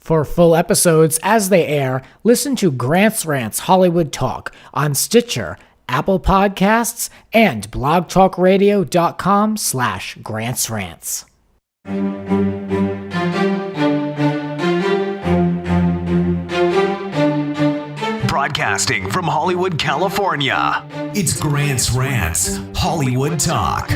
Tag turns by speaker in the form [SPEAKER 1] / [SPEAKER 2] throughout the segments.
[SPEAKER 1] For full episodes as they air, listen to Rants Hollywood Talk on Stitcher, Apple Podcasts, and blogtalkradio.com/GrantsRants.
[SPEAKER 2] Broadcasting from Hollywood, California, it's Grant's Rants Hollywood Talk.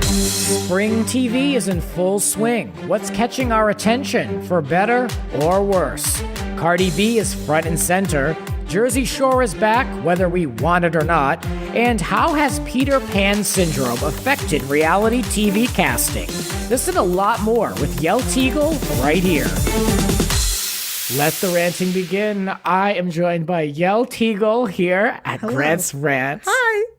[SPEAKER 1] Spring TV is in full swing. What's catching our attention, for better or worse? Cardi B is front and center. Jersey Shore is back, whether we want it or not. And how has Peter Pan syndrome affected reality TV casting? This and a lot more with Yael Tygiel right here. Let the ranting begin. I am joined by Yael Tygiel here at Grant's Rants.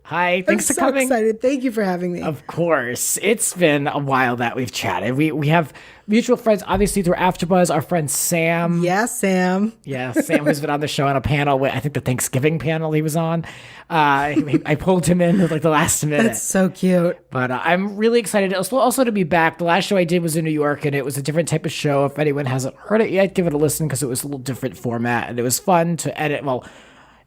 [SPEAKER 1] Hi, thanks for coming.
[SPEAKER 3] I'm so excited. Thank you for having me.
[SPEAKER 1] Of course. It's been a while that we've chatted. We have mutual friends, obviously, through AfterBuzz. Our friend Sam.
[SPEAKER 3] Yeah, Sam.
[SPEAKER 1] Yeah, Sam who's been on the show on a panel. I think the Thanksgiving panel he was on. I pulled him in at like the last minute.
[SPEAKER 3] That's so cute.
[SPEAKER 1] But I'm really excited also to be back. The last show I did was in New York, and it was a different type of show. If anyone hasn't heard it yet, give it a listen because it was a little different format, and it was fun to edit. Well,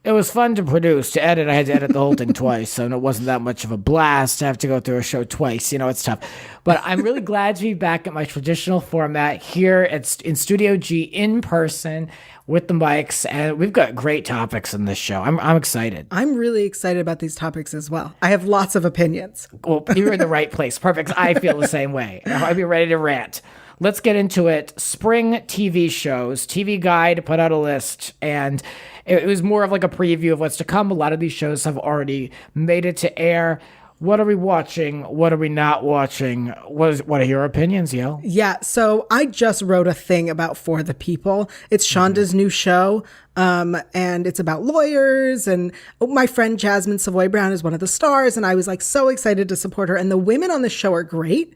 [SPEAKER 1] it was fun to produce. To edit, I had to edit the whole thing twice, so it wasn't that much of a blast to have to go through a show twice. It's tough. But I'm really glad to be back at my traditional format here in Studio G in person with the mics, and we've got great topics in this show. I'm excited.
[SPEAKER 3] I'm really excited about these topics as well. I have lots of opinions.
[SPEAKER 1] Well, you're in the right place. Perfect. I feel the same way. I'll be ready to rant. Let's get into it. Spring TV shows. TV Guide put out a list, and it was more of like a preview of what's to come. A lot of these shows have already made it to air. What are we watching? What are we not watching? What are your opinions, Yael?
[SPEAKER 3] Yeah, so I just wrote a thing about For the People. It's Shonda's new show, and it's about lawyers. And my friend Jasmine Savoy Brown is one of the stars, and I was like so excited to support her. And the women on the show are great.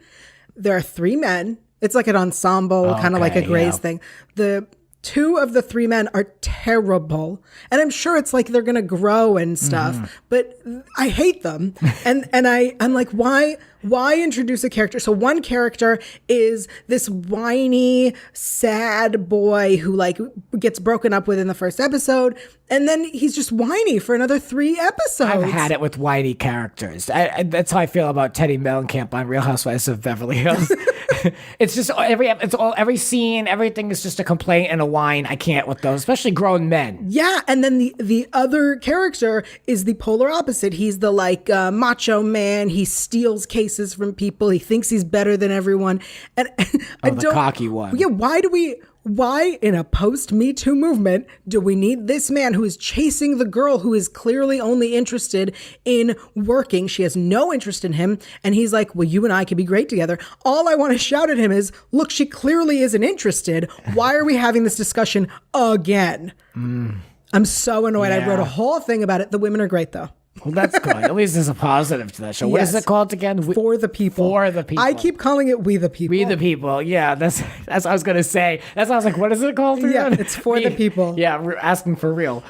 [SPEAKER 3] There are 3 men. It's like an ensemble, kind of like a Grey's thing. The 2 of the 3 men are terrible. And I'm sure it's like they're going to grow and stuff, but I hate them. And I'm like, why introduce a character? So one character is this whiny, sad boy who like gets broken up with in the first episode. And then he's just whiny for another 3 episodes.
[SPEAKER 1] I've had it with whiny characters. That's how I feel about Teddy Mellencamp on Real Housewives of Beverly Hills. It's just every scene, everything is just a complaint and a whine. I can't with those, especially grown men.
[SPEAKER 3] Yeah, and then the other character is the polar opposite. He's the like macho man. He steals cases from people. He thinks he's better than everyone. And
[SPEAKER 1] the cocky one.
[SPEAKER 3] Yeah, why in a post-Me Too movement do we need this man who is chasing the girl who is clearly only interested in working? She has no interest in him. And he's like, well, you and I could be great together. All I want to shout at him is, look, she clearly isn't interested. Why are we having this discussion again? I'm so annoyed.
[SPEAKER 1] Yeah.
[SPEAKER 3] I wrote a whole thing about it. The women are great, though.
[SPEAKER 1] Well, that's good. At least there's a positive to that show. What is it called again?
[SPEAKER 3] For the People.
[SPEAKER 1] For the People.
[SPEAKER 3] I keep calling it We the People.
[SPEAKER 1] We the People. Yeah, that's what I was going to say. That's why I was like, what is it called again?
[SPEAKER 3] Yeah, it's For the People.
[SPEAKER 1] Yeah, we're asking for real.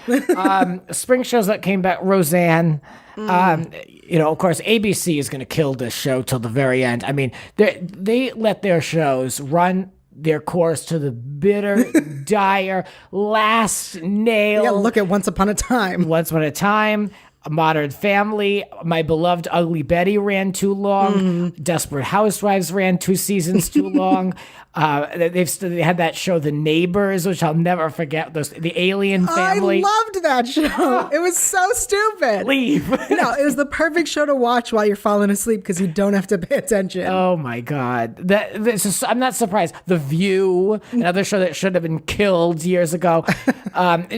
[SPEAKER 1] Spring shows that came back, Roseanne. Of course, ABC is going to kill this show till the very end. I mean, they let their shows run their course to the bitter, dire, last nail.
[SPEAKER 3] Yeah, look at Once Upon a Time.
[SPEAKER 1] Once Upon a Time. A Modern Family, My Beloved Ugly Betty ran too long. Desperate Housewives ran 2 seasons too long. They had that show, The Neighbors, which I'll never forget. The Alien Family.
[SPEAKER 3] I loved that show. It was so stupid.
[SPEAKER 1] Leave.
[SPEAKER 3] No, it was the perfect show to watch while you're falling asleep because you don't have to pay attention.
[SPEAKER 1] Oh my God. I'm not surprised. The View, another show that should have been killed years ago.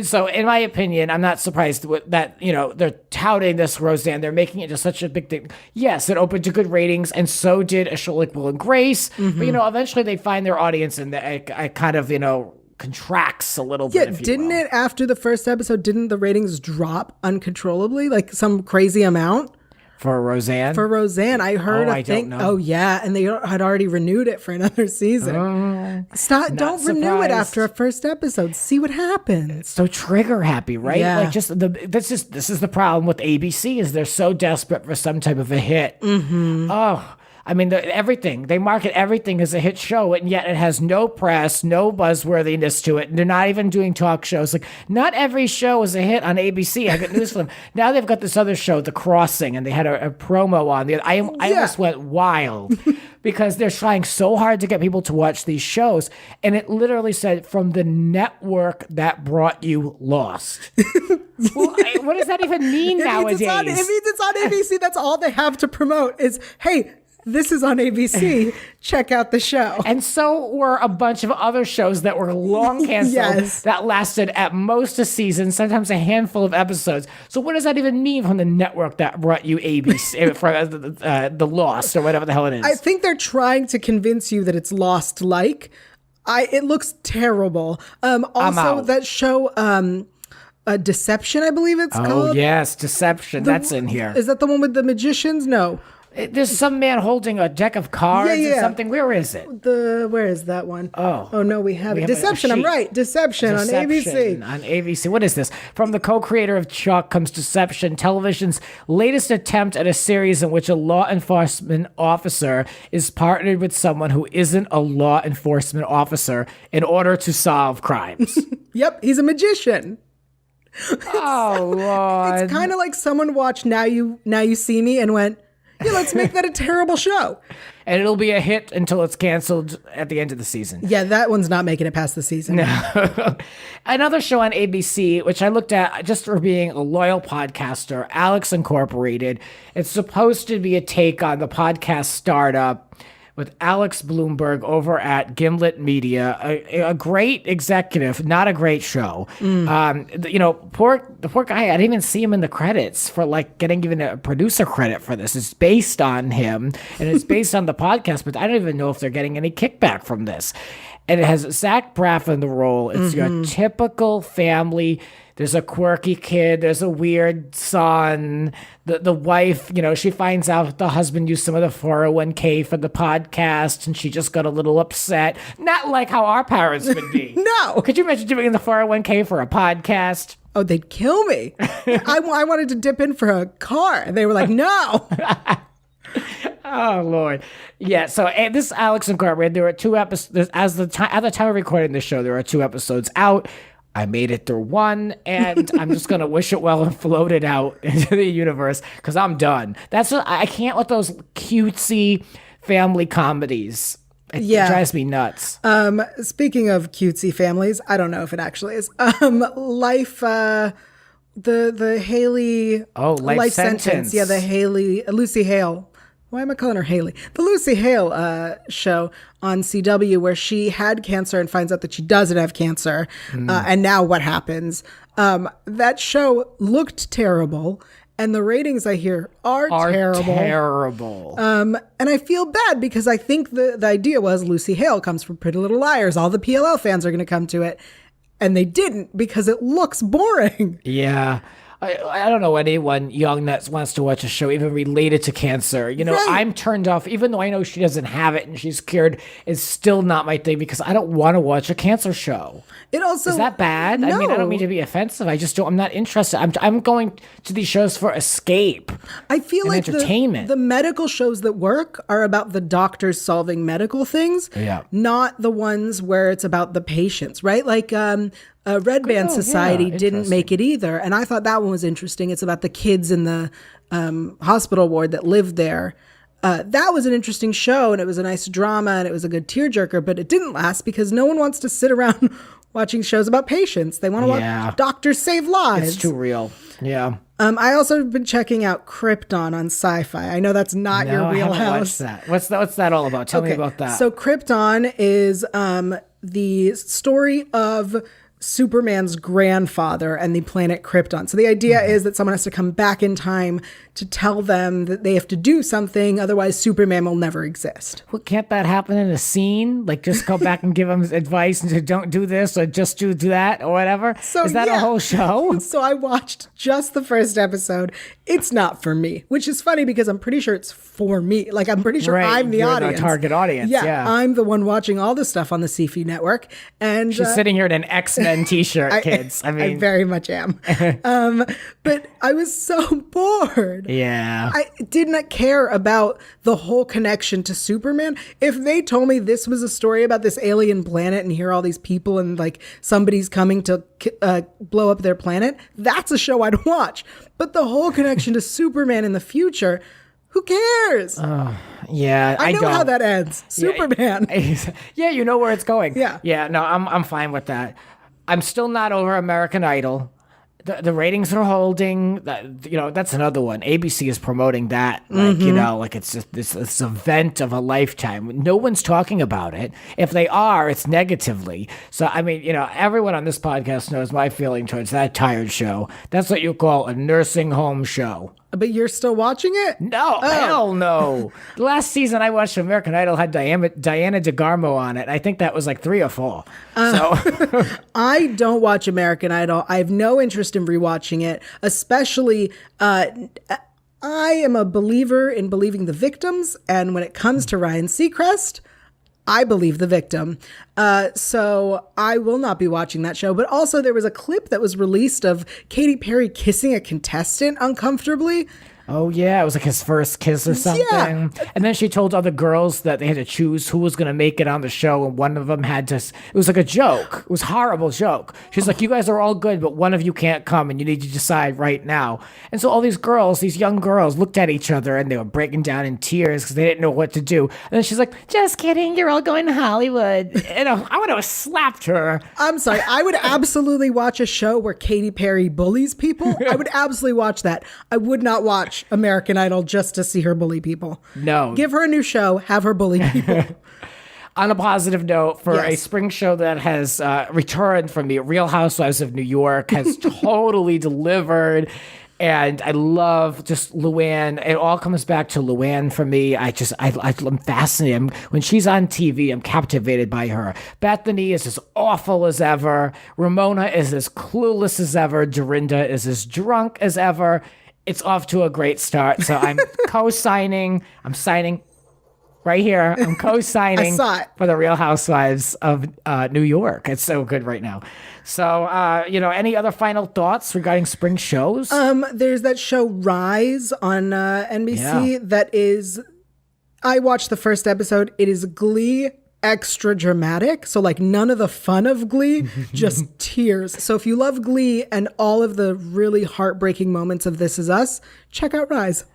[SPEAKER 1] So in my opinion, I'm not surprised that, they're touting this Roseanne. They're making it just such a big thing. Yes, it opened to good ratings, and so did a show like Will and Grace. But, eventually they find their audience, and I kind of, contracts a little bit.
[SPEAKER 3] Yeah, didn't it after the first episode, didn't the ratings drop uncontrollably, like some crazy amount?
[SPEAKER 1] For Roseanne?
[SPEAKER 3] For Roseanne. I heard
[SPEAKER 1] I don't know.
[SPEAKER 3] Oh, yeah. And they had already renewed it for another season. Don't renew it after a first episode. See what happens.
[SPEAKER 1] It's so trigger happy, right?
[SPEAKER 3] Yeah.
[SPEAKER 1] Like this is the problem with ABC is they're so desperate for some type of a hit. Oh, I mean, everything. They market everything as a hit show, and yet it has no press, no buzzworthiness to it. And they're not even doing talk shows. Like, not every show is a hit on ABC. I got news for them. Now they've got this other show, The Crossing, and they had a promo on it. I almost went wild because they're trying so hard to get people to watch these shows. And it literally said, from the network that brought you Lost. Well, what does that even mean nowadays?
[SPEAKER 3] It means it's on ABC. That's all they have to promote is, hey, this is on ABC. Check out the show.
[SPEAKER 1] And so were a bunch of other shows that were long canceled that lasted at most a season, sometimes a handful of episodes. So what does that even mean from the network that brought you ABC, for the Lost or whatever the hell it is?
[SPEAKER 3] I think they're trying to convince you that it's Lost-like. It looks terrible. Also, that show... Deception, I believe it's called.
[SPEAKER 1] Oh, yes, Deception. That's in here.
[SPEAKER 3] Is that the one with the magicians? No.
[SPEAKER 1] There's some man holding a deck of cards or something. Where is it?
[SPEAKER 3] Where is that one? Oh no, we have it. Deception, I'm right. Deception on ABC.
[SPEAKER 1] On ABC. What is this? From the co-creator of Chuck comes Deception, television's latest attempt at a series in which a law enforcement officer is partnered with someone who isn't a law enforcement officer in order to solve crimes.
[SPEAKER 3] Yep, he's a magician.
[SPEAKER 1] Oh, Lord.
[SPEAKER 3] It's kind of like someone watched Now You See Me and went, yeah, let's make that a terrible show.
[SPEAKER 1] And it'll be a hit until it's canceled at the end of the season.
[SPEAKER 3] Yeah, that one's not making it past the season.
[SPEAKER 1] No. Another show on ABC, which I looked at just for being a loyal podcaster, Alex Incorporated. It's supposed to be a take on the podcast startup with Alex Bloomberg over at Gimlet Media, a great executive, not a great show. The poor guy, I didn't even see him in the credits for like getting given a producer credit for this. It's based on him and it's based on the podcast, but I don't even know if they're getting any kickback from this. And it has Zach Braff in the role. It's your typical family. There's a quirky kid. There's a weird son. The wife, she finds out the husband used some of the 401k for the podcast, and she just got a little upset. Not like how our parents would be.
[SPEAKER 3] No.
[SPEAKER 1] Could you imagine doing the 401k for a podcast?
[SPEAKER 3] Oh, they'd kill me. I wanted to dip in for a car, and they were like, no.
[SPEAKER 1] Oh, Lord. Yeah, so this Alex Incorporated, there are 2 episodes. At the time of recording this show, there are 2 episodes out. I made it through 1, and I'm just going to wish it well and float it out into the universe because I'm done. I can't with those cutesy family comedies. It drives me nuts.
[SPEAKER 3] Speaking of cutesy families, I don't know if it actually is. Life, the Haley...
[SPEAKER 1] Oh, Life Sentence.
[SPEAKER 3] Yeah, the Haley, Lucy Hale. Why am I calling her Haley? The Lucy Hale show on CW where she had cancer and finds out that she doesn't have cancer. And now what happens? That show looked terrible. And the ratings I hear are terrible. And I feel bad because I think the idea was Lucy Hale comes from Pretty Little Liars. All the PLL fans are going to come to it. And they didn't because it looks boring.
[SPEAKER 1] Yeah. I don't know anyone young that wants to watch a show even related to cancer. Right. I'm turned off, even though I know she doesn't have it and she's cured. It's still not my thing because I don't want to watch a cancer show.
[SPEAKER 3] It also
[SPEAKER 1] is that bad?
[SPEAKER 3] No.
[SPEAKER 1] I mean, I don't mean to be offensive. I just don't. I'm not interested. I'm going to these shows for escape.
[SPEAKER 3] I feel like
[SPEAKER 1] entertainment.
[SPEAKER 3] The medical shows that work are about the doctors solving medical things, not the ones where it's about the patients. Right, like. Red Band Society didn't make it either. And I thought that one was interesting. It's about the kids in the hospital ward that lived there. That was an interesting show, and it was a nice drama, and it was a good tearjerker, but it didn't last because no one wants to sit around watching shows about patients. They want to watch doctors save lives.
[SPEAKER 1] It's too real. Yeah.
[SPEAKER 3] I also have been checking out Krypton on Sci-Fi. I know that's not your wheelhouse.
[SPEAKER 1] I haven't watched that. What's that all about? Tell me about that.
[SPEAKER 3] So Krypton is the story of Superman's grandfather and the planet Krypton. So the idea is that someone has to come back in time to tell them that they have to do something, otherwise Superman will never exist.
[SPEAKER 1] Well, can't that happen in a scene? Like just go back and give them advice and say, don't do this or just do that or whatever? So, is that a whole show?
[SPEAKER 3] So I watched just the first episode. It's not for me, which is funny because I'm pretty sure it's for me. Like I'm pretty sure I'm the audience.
[SPEAKER 1] The target audience. Yeah,
[SPEAKER 3] I'm the one watching all this stuff on the Sci-Fi network. And
[SPEAKER 1] she's sitting here in an X-Men Luann t-shirt, kids. I mean,
[SPEAKER 3] I very much am. But I was so bored.
[SPEAKER 1] yeah.
[SPEAKER 3] I did not care about the whole connection to Superman. If they told me this was a story about this alien planet and here are all these people and like somebody's coming to blow up their planet, that's a show I'd watch. But the whole connection to Superman in the future, who cares?
[SPEAKER 1] Yeah,
[SPEAKER 3] I know how that ends. Superman.
[SPEAKER 1] Yeah, you know where it's going.
[SPEAKER 3] Yeah.
[SPEAKER 1] Yeah, no, I'm fine with that. I'm still not over American Idol. The ratings are holding. That's another one. ABC is promoting that. Like, it's just this event of a lifetime. No one's talking about it. If they are, it's negatively. So, I mean, everyone on this podcast knows my feeling towards that tired show. That's what you call a nursing home show.
[SPEAKER 3] But you're still watching it?
[SPEAKER 1] No, hell no. The last season I watched American Idol had Diana DeGarmo on it. I think that was like 3 or 4.
[SPEAKER 3] I don't watch American Idol. I have no interest in rewatching it, especially I am a believer in believing the victims. And when it comes to Ryan Seacrest, I believe the victim. So I will not be watching that show. But also there was a clip that was released of Katy Perry kissing a contestant uncomfortably.
[SPEAKER 1] Oh, yeah. It was like his first kiss or something.
[SPEAKER 3] Yeah.
[SPEAKER 1] And then she told other girls that they had to choose who was going to make it on the show. And one of them had to, it was like a joke. It was a horrible joke. She's like, you guys are all good, but one of you can't come and you need to decide right now. And so all these girls, these young girls looked at each other and they were breaking down in tears because they didn't know what to do. And then she's like, just kidding. You're all going to Hollywood. And I would have slapped her.
[SPEAKER 3] I'm sorry. I would absolutely watch a show where Katy Perry bullies people. I would absolutely watch that. I would not watch American Idol just to see her bully people.
[SPEAKER 1] No.
[SPEAKER 3] Give her a new show, have her bully people.
[SPEAKER 1] On a positive note, for a
[SPEAKER 3] Yes.
[SPEAKER 1] spring show that has returned from the Real Housewives of New York, has totally delivered. And I love just Luann. It all comes back to Luann for me. I'm fascinated. When she's on TV, I'm captivated by her. Bethany is as awful as ever. Ramona is as clueless as ever. Dorinda is as drunk as ever. It's off to a great start. So I'm co-signing. I'm signing right here. I'm co-signing
[SPEAKER 3] I saw it.
[SPEAKER 1] for the Real Housewives of New York. It's so good right now. So, any other final thoughts regarding spring shows?
[SPEAKER 3] There's that show Rise on NBC
[SPEAKER 1] Yeah.
[SPEAKER 3] that is, I watched the first episode. It is Glee extra dramatic. So like none of the fun of Glee, just tears. So if you love Glee and all of the really heartbreaking moments of This Is Us, check out Rise.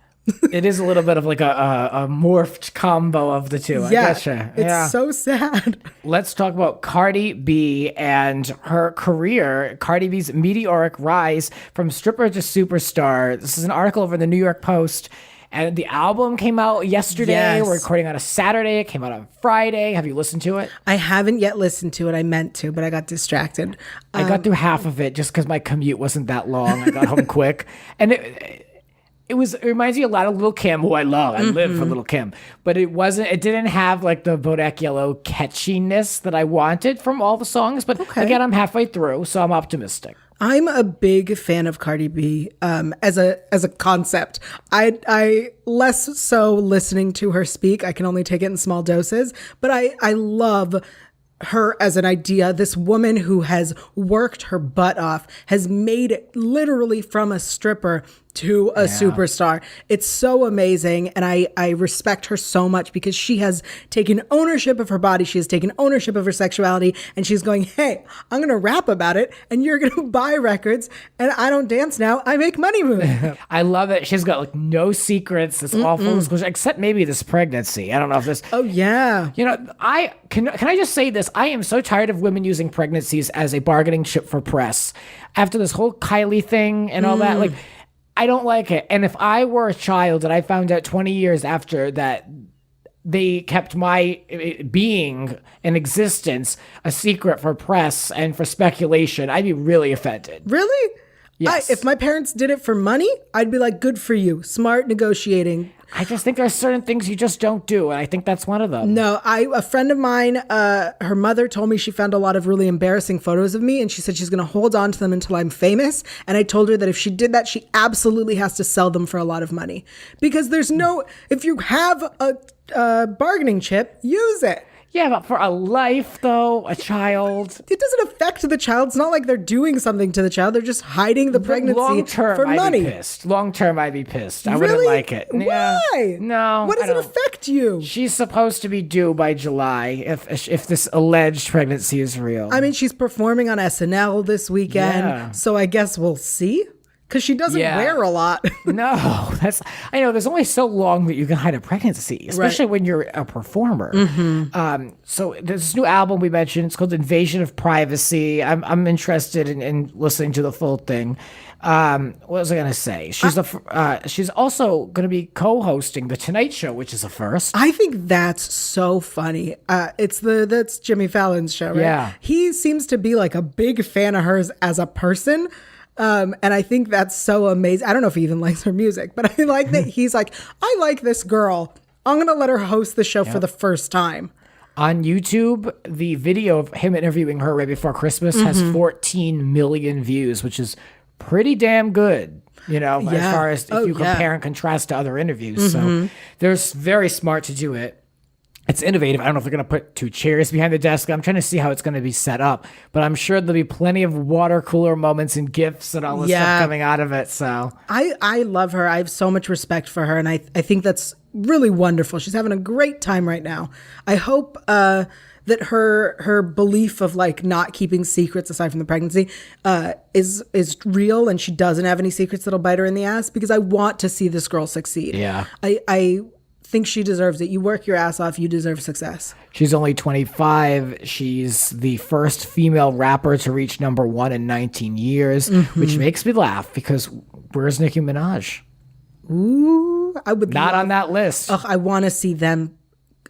[SPEAKER 1] It is a little bit of like a morphed combo of the two. I gotcha.
[SPEAKER 3] It's so sad.
[SPEAKER 1] Let's talk about Cardi B and her career. Cardi B's meteoric rise from stripper to superstar. This is an article over in the New York Post. And the album came out yesterday.
[SPEAKER 3] Yes.
[SPEAKER 1] We're recording on a Saturday. It came out on Friday. Have you listened to it?
[SPEAKER 3] I haven't yet listened to it. I meant to, but I got distracted.
[SPEAKER 1] I got through half of it just because my commute wasn't that long. I got home quick. And it reminds me a lot of Lil' Kim, who I love. I live for Lil' Kim. But it didn't have like the Bodak Yellow catchiness that I wanted from all the songs. But again, I'm halfway through, so I'm optimistic.
[SPEAKER 3] I'm a big fan of Cardi B as a concept. I less so listening to her speak. I can only take it in small doses, but I love her as an idea. This woman who has worked her butt off, has made it literally from a stripper to a superstar. It's so amazing. And I respect her so much because she has taken ownership of her body. She has taken ownership of her sexuality. And she's going, hey, I'm going to rap about it. And you're going to buy records. And I don't dance now. I make money moving.
[SPEAKER 1] I love it. She's got like no secrets. This awful disclosure, except maybe this pregnancy. I don't know if this.
[SPEAKER 3] Oh, yeah.
[SPEAKER 1] Can I just say this? I am so tired of women using pregnancies as a bargaining chip for press. After this whole Kylie thing and all that, like, I don't like it. And if I were a child and I found out 20 years after that they kept my being in existence a secret for press and for speculation, I'd be really offended.
[SPEAKER 3] Really?
[SPEAKER 1] Yes.
[SPEAKER 3] If my parents did it for money, I'd be like, good for you. Smart negotiating.
[SPEAKER 1] I just think there are certain things you just don't do, and I think that's one of them.
[SPEAKER 3] No, a friend of mine, her mother told me she found a lot of really embarrassing photos of me, and she said she's going to hold on to them until I'm famous. And I told her that if she did that, she absolutely has to sell them for a lot of money. Because if you have a bargaining chip, use it.
[SPEAKER 1] Yeah, but for a life, though, a child.
[SPEAKER 3] It doesn't affect the child. It's not like they're doing something to the child. They're just hiding the pregnancy
[SPEAKER 1] Long term,
[SPEAKER 3] for
[SPEAKER 1] I'd
[SPEAKER 3] money.
[SPEAKER 1] be pissed. Long term, I'd be pissed. I
[SPEAKER 3] Really?
[SPEAKER 1] wouldn't like it. Yeah.
[SPEAKER 3] Why?
[SPEAKER 1] No.
[SPEAKER 3] What does
[SPEAKER 1] I
[SPEAKER 3] it
[SPEAKER 1] don't.
[SPEAKER 3] affect you?
[SPEAKER 1] She's supposed to be due by July if this alleged pregnancy is real.
[SPEAKER 3] I mean, she's performing on SNL this weekend,
[SPEAKER 1] Yeah.
[SPEAKER 3] so I guess we'll see. Because she doesn't
[SPEAKER 1] Yeah.
[SPEAKER 3] wear a lot.
[SPEAKER 1] No, I know there's only so long that you can hide a pregnancy, especially when you're a performer. So there's this new album we mentioned. It's called Invasion of Privacy. I'm interested in listening to the full thing. What was I gonna say? She's also gonna be co-hosting the Tonight Show, which is a first.
[SPEAKER 3] I think that's so funny. That's Jimmy Fallon's show, right?
[SPEAKER 1] Yeah.
[SPEAKER 3] He seems to be like a big fan of hers as a person. And I think that's so amazing. I don't know if he even likes her music, but I like that he's like, I like this girl. I'm going to let her host the show for the first time.
[SPEAKER 1] On YouTube, the video of him interviewing her right before Christmas has 14 million views, which is pretty damn good, as far as if you compare and contrast to other interviews. So they're very smart to do it. It's innovative. I don't know if they're going to put 2 chairs behind the desk. I'm trying to see how it's going to be set up, but I'm sure there'll be plenty of water cooler moments and gifts and all this stuff coming out of it. So
[SPEAKER 3] I love her. I have so much respect for her. And I think that's really wonderful. She's having a great time right now. I hope that her belief of like not keeping secrets aside from the pregnancy is real, and she doesn't have any secrets that'll bite her in the ass, because I want to see this girl succeed.
[SPEAKER 1] Yeah.
[SPEAKER 3] I think she deserves it. You work your ass off, you deserve success.
[SPEAKER 1] She's only 25. She's the first female rapper to reach #1 in 19 years, which makes me laugh because where's Nicki Minaj?
[SPEAKER 3] Ooh, I would
[SPEAKER 1] Not on that list.
[SPEAKER 3] I want to see them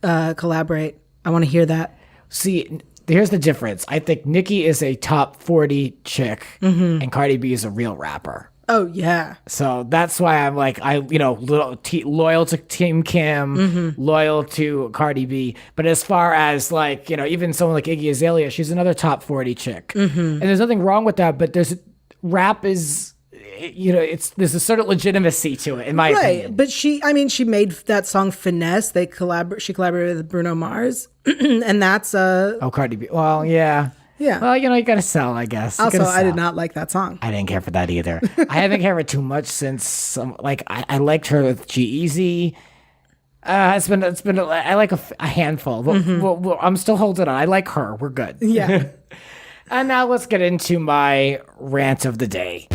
[SPEAKER 3] collaborate. I want to hear that.
[SPEAKER 1] See, here's the difference. I think Nicki is a top 40 chick and Cardi B is a real rapper.
[SPEAKER 3] Oh, yeah.
[SPEAKER 1] So that's why I'm like, loyal to Team Kim, loyal to Cardi B. But as far as like, even someone like Iggy Azalea, she's another top 40 chick. And there's nothing wrong with that, but rap is, there's a certain legitimacy to it, in my opinion.
[SPEAKER 3] But she made that song Finesse. She collaborated with Bruno Mars. And that's
[SPEAKER 1] Cardi B. Well, yeah.
[SPEAKER 3] Yeah.
[SPEAKER 1] Well, you gotta sell, I guess.
[SPEAKER 3] Also, I did not like that song.
[SPEAKER 1] I didn't care for that either. I haven't cared for it too much since I liked her with G-Eazy. It's been I like a handful. But I'm still holding on. I like her. We're good.
[SPEAKER 3] Yeah.
[SPEAKER 1] And now let's get into my rant of the day.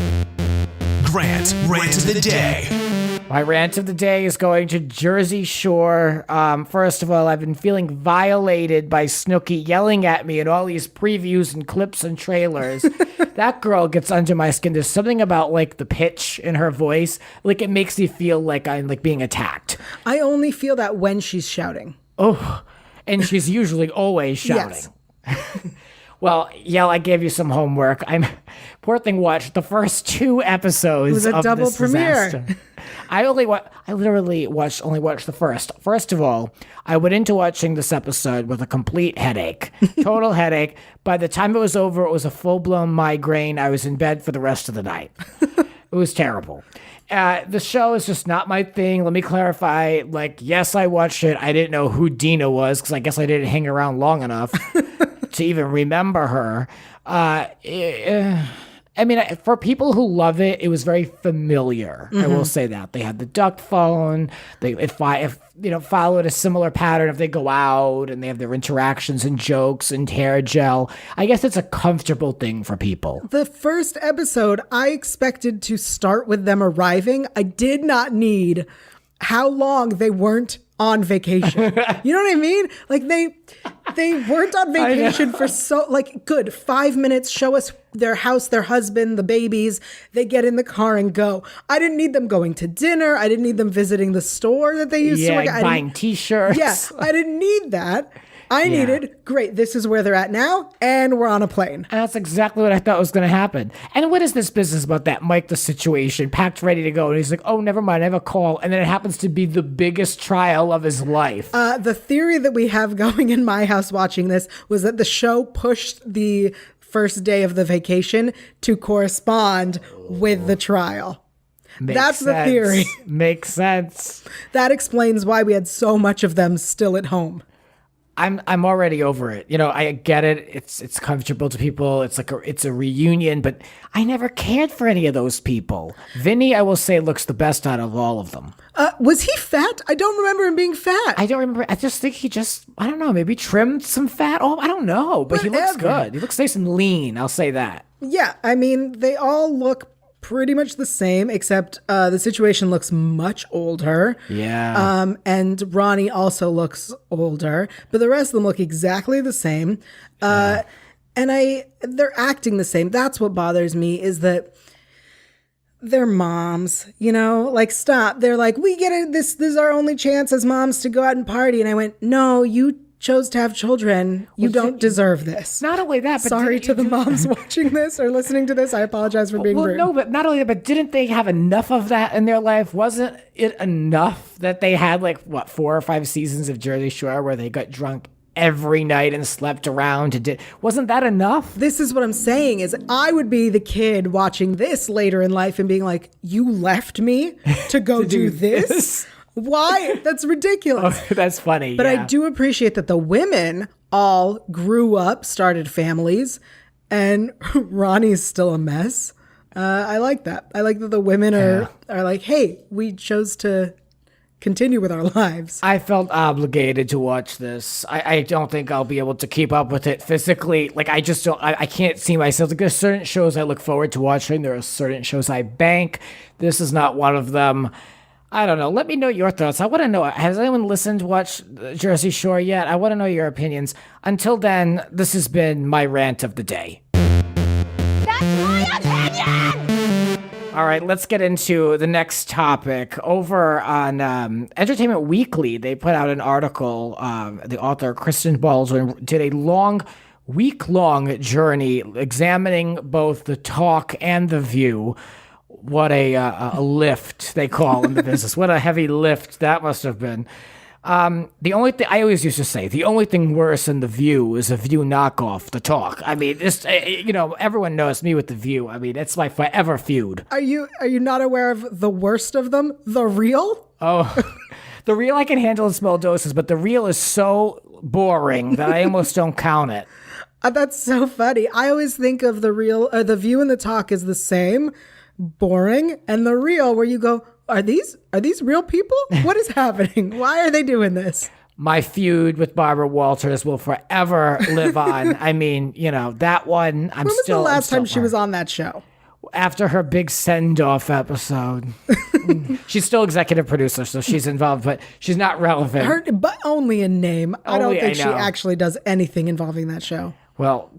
[SPEAKER 2] Grant Rant of the Day.
[SPEAKER 1] My rant of the day is going to Jersey Shore. First of all, I've been feeling violated by Snooki yelling at me in all these previews and clips and trailers. That girl gets under my skin. There's something about like the pitch in her voice. Like it makes me feel like I'm like being attacked.
[SPEAKER 3] I only feel that when she's shouting.
[SPEAKER 1] Oh, and she's usually always shouting. Yes. Well, Yael, I gave you some homework. Poor thing watched the first 2 episodes.
[SPEAKER 3] It was a double premiere.
[SPEAKER 1] Disaster. I literally only watched the first. First of all, I went into watching this episode with a complete headache, total headache. By the time it was over, it was a full-blown migraine. I was in bed for the rest of the night. It was terrible. The show is just not my thing. Let me clarify. Like, yes, I watched it. I didn't know who Dina was because I guess I didn't hang around long enough to even remember her. I mean, for people who love it, it was very familiar. I will say that they had the duck phone. If followed a similar pattern, if they go out and they have their interactions and jokes and hair gel, I guess it's a comfortable thing for people.
[SPEAKER 3] The first episode, I expected to start with them arriving. I did not need how long they weren't on vacation. You know what I mean? Like they weren't on vacation for good 5 minutes. Show us their house, their husband, the babies. They get in the car and go. I didn't need them going to dinner. I didn't need them visiting the store that they used to work at.
[SPEAKER 1] Buying t-shirts.
[SPEAKER 3] Yes, I didn't need that. I needed, great, this is where they're at now, and we're on a plane.
[SPEAKER 1] And that's exactly what I thought was going to happen. And what is this business about that Mike the Situation, packed, ready to go? And he's like, oh, never mind, I have a call. And then it happens to be the biggest trial of his life.
[SPEAKER 3] The theory that we have going in my house watching this was that the show pushed the first day of the vacation to correspond with the trial. That's the theory.
[SPEAKER 1] Makes sense.
[SPEAKER 3] That explains why we had so much of them still at home.
[SPEAKER 1] I'm already over it. You know, I get it. It's comfortable to people. It's like it's a reunion, but I never cared for any of those people. Vinny, I will say, looks the best out of all of them.
[SPEAKER 3] Was he fat? I don't remember him being fat.
[SPEAKER 1] I don't remember. I just think I don't know, maybe trimmed some fat. Oh, I don't know, but he looks good. He looks nice and lean. I'll say that.
[SPEAKER 3] Yeah, I mean, they all look pretty much the same, except the situation looks much older.
[SPEAKER 1] Yeah.
[SPEAKER 3] And Ronnie also looks older, but the rest of them look exactly the same. And they're acting the same. That's what bothers me, is that they're moms, you know, like, stop. They're like, we get it. This is our only chance as moms to go out and party. And I went, no, you chose to have children. You don't deserve this.
[SPEAKER 1] Not only that, but
[SPEAKER 3] sorry to the moms watching this or listening to this. I apologize for being rude.
[SPEAKER 1] No, but not only that, but didn't they have enough of that in their life? Wasn't it enough that they had 4 or 5 seasons of Jersey Shore where they got drunk every night and slept around and wasn't that enough?
[SPEAKER 3] This is what I'm saying, is I would be the kid watching this later in life and being like, you left me to go do this? Why? That's ridiculous.
[SPEAKER 1] Oh, that's funny.
[SPEAKER 3] But
[SPEAKER 1] yeah.
[SPEAKER 3] I do appreciate that the women all grew up, started families, and Ronnie's still a mess. I like that. I like that the women are like, hey, we chose to continue with our lives.
[SPEAKER 1] I felt obligated to watch this. I don't think I'll be able to keep up with it physically. Like, I just don't, I can't see myself. Like, there's certain shows I look forward to watching. There are certain shows I bank. This is not one of them. I don't know. Let me know your thoughts. I want to know, has anyone watched Jersey Shore yet? I want to know your opinions. Until then, this has been my rant of the day.
[SPEAKER 4] That's my opinion!
[SPEAKER 1] All right, let's get into the next topic. Over on Entertainment Weekly, they put out an article. The author, Kristen Baldwin, did a week-long journey examining both The Talk and The View. What a lift they call in the business. What a heavy lift that must have been. The only thing I always used to say, the only thing worse than The View is a View knockoff, The Talk. I mean, just everyone knows me with The View. I mean, it's my forever feud.
[SPEAKER 3] Are you not aware of the worst of them? The Real?
[SPEAKER 1] Oh, The Real I can handle in small doses, but The Real is so boring that I almost don't count it.
[SPEAKER 3] That's so funny. I always think of The Real, or The View and The Talk is the same. Boring, and The Real, where you go, are these real people? What is happening? Why are they doing this?
[SPEAKER 1] My feud with Barbara Walters will forever live on. I mean, that one. When
[SPEAKER 3] was the last time she was on that show?
[SPEAKER 1] After her big send-off episode. She's still executive producer, so she's involved, but she's not relevant.
[SPEAKER 3] But only in name. I don't think she actually does anything involving that show.
[SPEAKER 1] Well,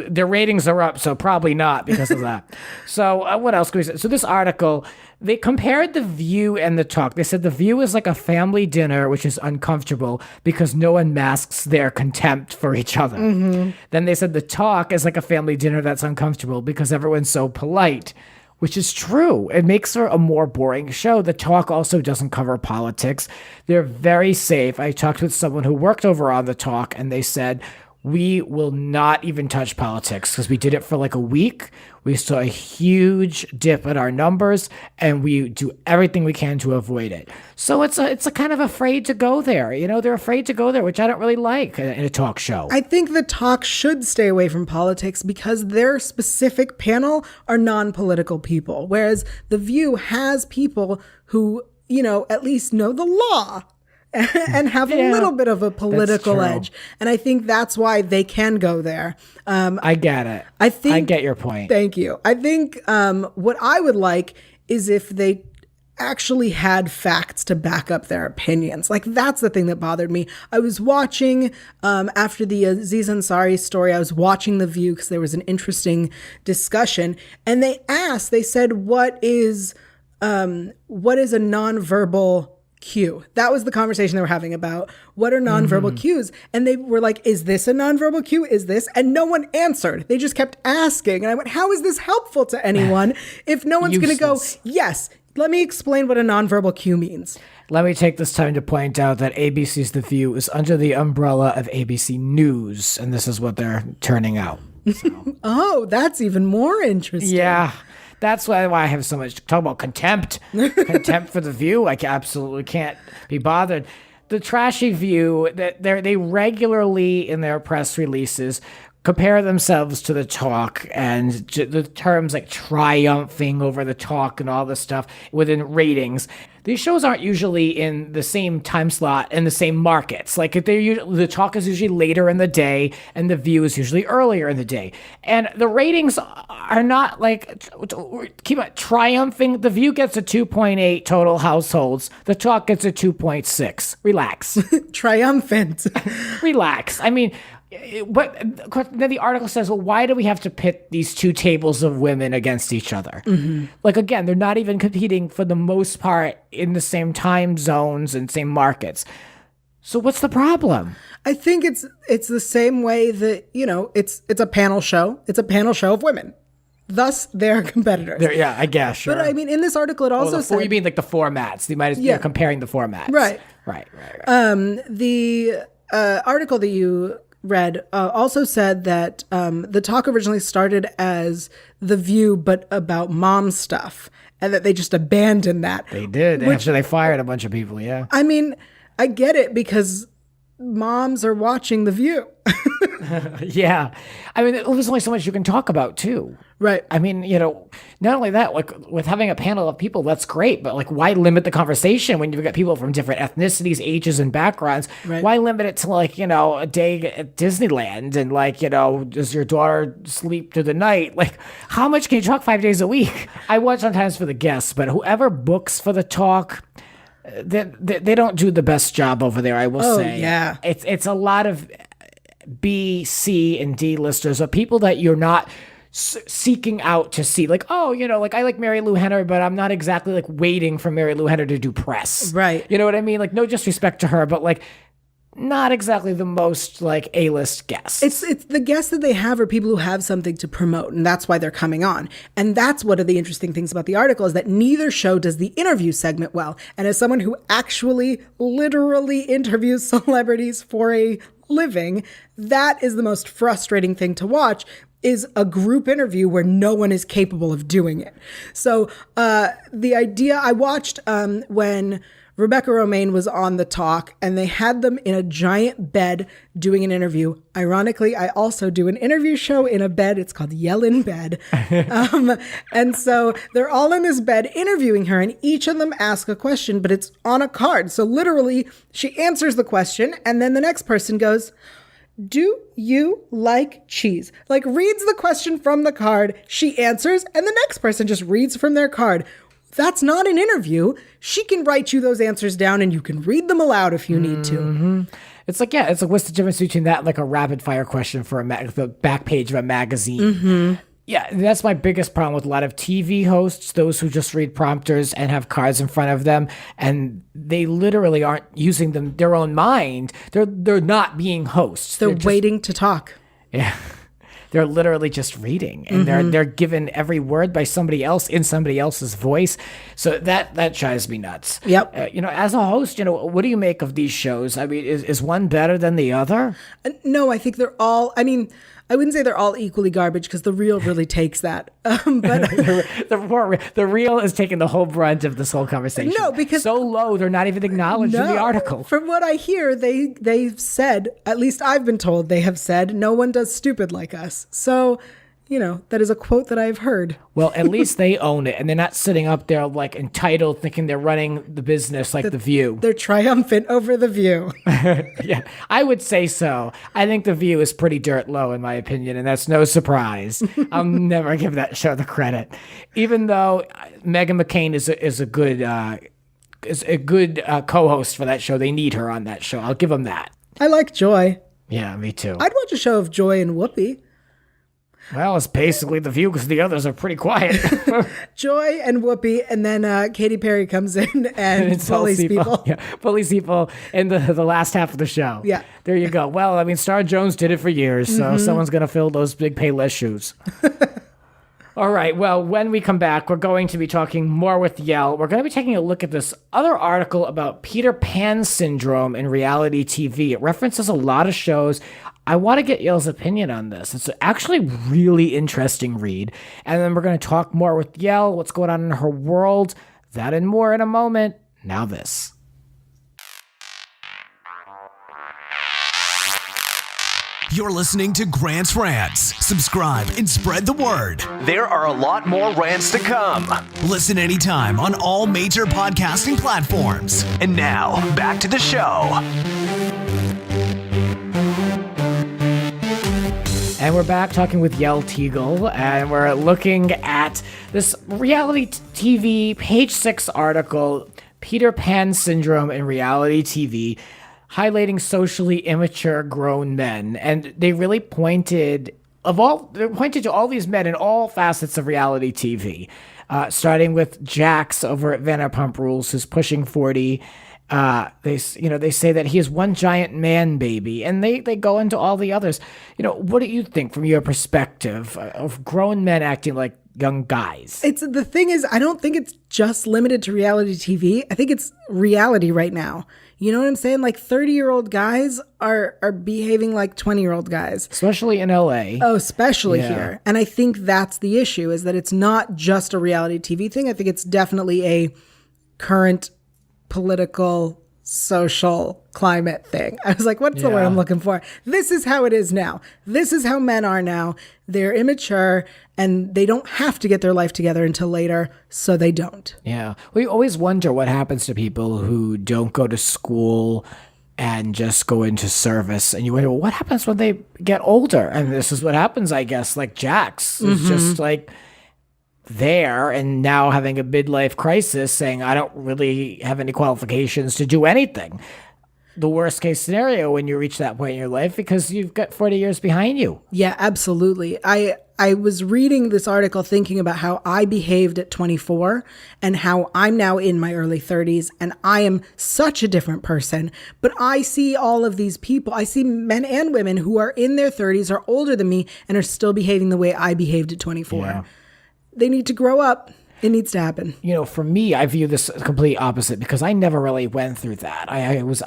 [SPEAKER 1] their ratings are up, so probably not because of that. So what else can we say? So this article, they compared The View and The Talk. They said The View is like a family dinner, which is uncomfortable because no one masks their contempt for each other. Mm-hmm. Then they said The Talk is like a family dinner that's uncomfortable because everyone's so polite, which is true. It makes for a more boring show. The Talk also doesn't cover politics. They're very safe. I talked with someone who worked over on The Talk, and they said, we will not even touch politics because we did it for like a week. We saw a huge dip in our numbers, and we do everything we can to avoid it. So it's a kind of afraid to go there. They're afraid to go there, which I don't really like in a talk show.
[SPEAKER 3] I think The Talk should stay away from politics because their specific panel are non-political people, whereas The View has people who, at least know the law. And have a little bit of a political edge. And I think that's why they can go there.
[SPEAKER 1] I get it. I get your point.
[SPEAKER 3] Thank you. I think what I would like is if they actually had facts to back up their opinions. Like, that's the thing that bothered me. I was watching, after the Aziz Ansari story, I was watching The View because there was an interesting discussion. And they said, what is a nonverbal cue? That was the conversation they were having about what are nonverbal cues. And they were like, is this a nonverbal cue? Is this? And no one answered. They just kept asking. And I went, how is this helpful to anyone if no one's going to go, yes, let me explain what a nonverbal cue means.
[SPEAKER 1] Let me take this time to point out that ABC's The View is under the umbrella of ABC News, and this is what they're turning out. So.
[SPEAKER 3] Oh, that's even more interesting.
[SPEAKER 1] Yeah. That's why I have so much to talk about contempt. Contempt for The View. I absolutely can't be bothered. the trashy View, that they regularly in their press releases compare themselves to the Talk, and the terms like triumphing over the Talk and all this stuff within ratings. These shows aren't usually in the same time slot in the same markets. Like the Talk is usually later in the day, and the View is usually earlier in the day. And the ratings are not like keep on triumphing. The View gets a 2.8 total households. The Talk gets a 2.6. Relax.
[SPEAKER 3] Triumphant.
[SPEAKER 1] Relax. I mean, but then the article says, well, why do we have to pit these two tables of women against each other? Like, again, they're not even competing for the most part in the same time zones and same markets. So what's the problem?
[SPEAKER 3] I think it's the same way that, it's a panel show. It's a panel show of women. Thus, they're competitors.
[SPEAKER 1] Yeah, I guess, sure.
[SPEAKER 3] But I mean, in this article, it also said...
[SPEAKER 1] You mean like the formats? You're comparing the formats.
[SPEAKER 3] Right.
[SPEAKER 1] Right.
[SPEAKER 3] The article that you read also said that the Talk originally started as The View, but about mom stuff, and that they just abandoned that.
[SPEAKER 1] They did. After they fired a bunch of people, yeah.
[SPEAKER 3] I mean, I get it because moms are watching The View.
[SPEAKER 1] Yeah. I mean, there's only so much you can talk about, too.
[SPEAKER 3] Right.
[SPEAKER 1] I mean, not only that, like with having a panel of people, that's great, but like why limit the conversation when you've got people from different ethnicities, ages, and backgrounds? Right. Why limit it to like, a day at Disneyland and like, does your daughter sleep through the night? Like, how much can you talk 5 days a week? I watch sometimes for the guests, but whoever books for the Talk, they don't do the best job over there, I will say.
[SPEAKER 3] Yeah.
[SPEAKER 1] It's a lot of B, C, and D listers of people that you're not seeking out to see. Like, like I like Mary Lou Henner, but I'm not exactly like waiting for Mary Lou Henner to do press.
[SPEAKER 3] Right.
[SPEAKER 1] You know what I mean? Like, no disrespect to her, but like not exactly the most like A-list guests.
[SPEAKER 3] It's the guests that they have are people who have something to promote, and that's why they're coming on. And that's one of the interesting things about the article is that neither show does the interview segment well. And as someone who actually literally interviews celebrities for a living, that is the most frustrating thing to watch, is a group interview where no one is capable of doing it. So the idea, I watched when Rebecca Romaine was on the Talk, and they had them in a giant bed doing an interview. Ironically, I also do an interview show in a bed. It's called Yell in Bed. And so they're all in this bed interviewing her, and each of them ask a question, but it's on a card. So literally, she answers the question, and then the next person goes, "Do you like cheese?" Like, reads the question from the card, she answers, and the next person just reads from their card. That's not an interview. She can write you those answers down and you can read them aloud if you need to.
[SPEAKER 1] It's like, it's like, what's the difference between that and like a rapid fire question for the back page of a magazine? Yeah, that's my biggest problem with a lot of TV hosts, those who just read prompters and have cards in front of them, and they literally aren't using their own mind. They're not being hosts.
[SPEAKER 3] They're waiting to talk.
[SPEAKER 1] Yeah. They're literally just reading, and they're given every word by somebody else in somebody else's voice. So that drives me nuts.
[SPEAKER 3] Yep.
[SPEAKER 1] As a host, what do you make of these shows? I mean, is one better than the other?
[SPEAKER 3] No, I think they're all, I wouldn't say they're all equally garbage because The Real really takes that. But
[SPEAKER 1] the Real is taking the whole brunt of this whole conversation.
[SPEAKER 3] No, because
[SPEAKER 1] so low they're not even acknowledged in the article.
[SPEAKER 3] From what I hear, they've said, at least I've been told they have said, no one does stupid like us. So, that is a quote that I've heard.
[SPEAKER 1] Well, at least they own it, and they're not sitting up there like entitled, thinking they're running the business like The View.
[SPEAKER 3] They're triumphant over The View.
[SPEAKER 1] Yeah, I would say so. I think The View is pretty dirt low, in my opinion, and that's no surprise. I'll never give that show the credit, even though Meghan McCain is a good co-host for that show. They need her on that show. I'll give them that.
[SPEAKER 3] I like Joy.
[SPEAKER 1] Yeah, me too.
[SPEAKER 3] I'd watch a show of Joy and Whoopi.
[SPEAKER 1] Well, it's basically The View because the others are pretty quiet.
[SPEAKER 3] Joy and Whoopi, and then Katy Perry comes in and bullies people.
[SPEAKER 1] Yeah, bullies people in the last half of the show.
[SPEAKER 3] Yeah.
[SPEAKER 1] There you go. Well, Star Jones did it for years, so someone's going to fill those big Payless shoes. All right. Well, when we come back, we're going to be talking more with Yael. We're going to be taking a look at this other article about Peter Pan syndrome in reality TV. It references a lot of shows. I want to get Yael's opinion on this. It's actually really interesting read. And then we're going to talk more with Yael, what's going on in her world, that and more in a moment. Now this.
[SPEAKER 2] You're listening to Grant's Rants. Subscribe and spread the word. There are a lot more rants to come. Listen anytime on all major podcasting platforms. And now, back to the show.
[SPEAKER 1] And we're back talking with Yael Tygiel, and we're looking at this reality TV Page 6 article, Peter Pan Syndrome in Reality TV, highlighting socially immature grown men. And they really pointed to all these men in all facets of reality TV, starting with Jax over at Vanderpump Rules, who's pushing 40. They say that he is one giant man baby, and they go into all the others. What do you think from your perspective of grown men acting like young guys?
[SPEAKER 3] The thing is, I don't think it's just limited to reality TV. I think it's reality right now. You know what I'm saying? Like 30-year-old guys are behaving like 20-year-old guys.
[SPEAKER 1] Especially in LA.
[SPEAKER 3] Oh, especially here. And I think that's the issue, is that it's not just a reality TV thing. I think it's definitely a current political, social climate thing. I was like, what's the word I'm looking for? This is how it is now. This is how men are now. They're immature and they don't have to get their life together until later, so they don't.
[SPEAKER 1] Yeah. We always wonder what happens to people who don't go to school and just go into service. And you wonder, well, what happens when they get older? And this is what happens, I guess. Like Jax is just like there and now having a midlife crisis, saying, I don't really have any qualifications to do anything. The worst case scenario when you reach that point in your life, because you've got 40 years behind you.
[SPEAKER 3] Yeah, absolutely. I was reading this article thinking about how I behaved at 24 and how I'm now in my early 30s and I am such a different person. But I see all of these people, I see men and women who are in their 30s, are older than me, and are still behaving the way I behaved at 24.
[SPEAKER 1] Yeah.
[SPEAKER 3] They need to grow up. It needs to happen.
[SPEAKER 1] For me, I view this complete opposite, because I never really went through that. I was